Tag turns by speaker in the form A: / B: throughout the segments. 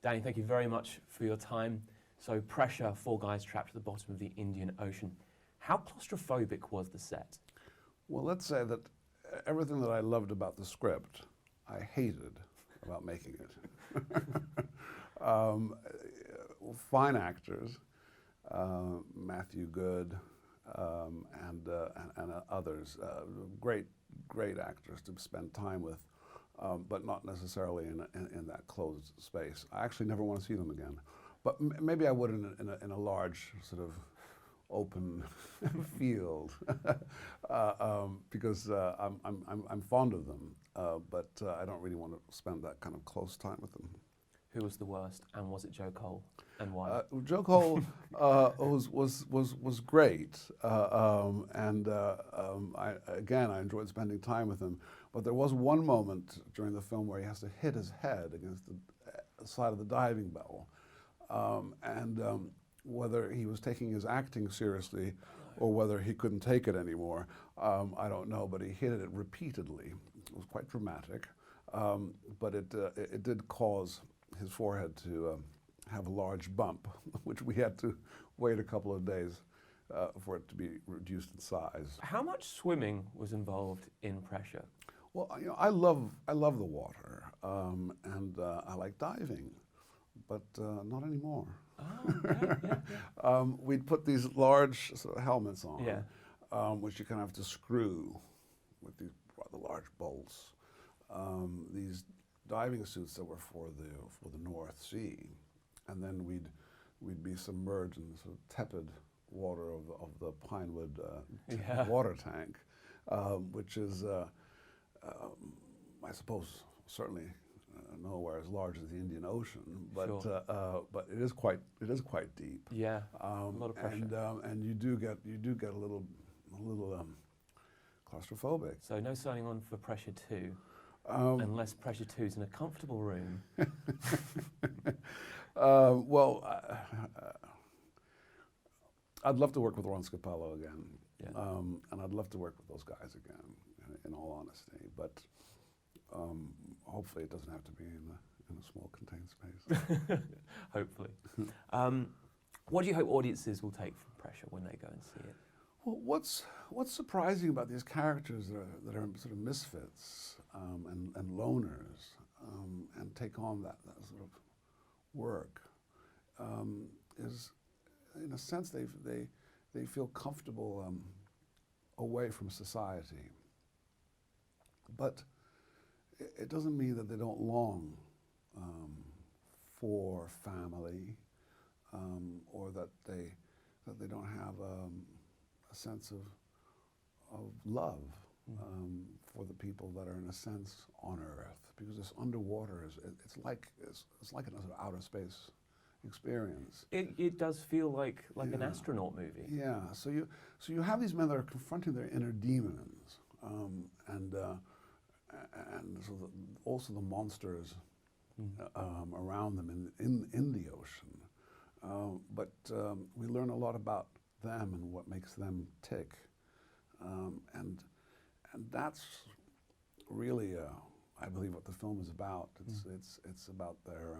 A: Danny, thank you very much for your time. So Pressure, four guys trapped at the bottom of the Indian Ocean. How claustrophobic was the set?
B: Well, let's say that everything that I loved about the script, I hated about making it. Fine actors, Matthew Good and others, great actors to spend time with, but not necessarily in that closed space. I actually never want to see them again, but maybe I would in a large sort of open field because I'm fond of them, but I don't really want to spend that kind of close time with them.
A: Who was the worst, and was it Joe Cole, and why?
B: Joe Cole was great, and I enjoyed spending time with him. But there was one moment during the film where he has to hit his head against the side of the diving bell, and whether he was taking his acting seriously or whether he couldn't take it anymore, I don't know. But he hit it repeatedly. It was quite dramatic, but it did cause his forehead to have a large bump, which we had to wait a couple of days for it to be reduced in size.
A: How much swimming was involved in Pressure?
B: Well, you know, I love the water, and I like diving, but not anymore.
A: Oh, yeah.
B: We'd put these large sort of helmets on,
A: Yeah.
B: which you kind of have to screw with these rather large bolts. These diving suits that were for the North Sea, and then we'd be submerged in the sort of tepid water of the Pinewood water tank, which is, I suppose, certainly nowhere as large as the Indian Ocean, but
A: Sure.
B: But it is quite deep.
A: Yeah, a lot of pressure.
B: And you do get a little claustrophobic.
A: So no signing on for Pressure 2. Unless Pressure 2 is in a comfortable room.
B: Well, I'd love to work with Ron Scapello again, and I'd love to work with those guys again, in all honesty. But hopefully, it doesn't have to be in a small contained space.
A: Hopefully. What do you hope audiences will take from Pressure when they go and see it?
B: Well, what's surprising about these characters that are sort of misfits and loners and take on that sort of work is, in a sense, they feel comfortable away from society. But it doesn't mean that they don't long for family or that they don't have a sense of love for the people that are, in a sense, on Earth, because this underwater it's like another outer space experience.
A: It does feel like an astronaut movie.
B: Yeah. So you have these men that are confronting their inner demons, and so also the monsters around them in the ocean. But we learn a lot about them and what makes them tick, and that's really, I believe, what the film is about. It's about their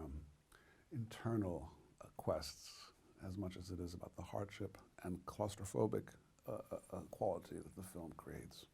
B: internal quests as much as it is about the hardship and claustrophobic quality that the film creates.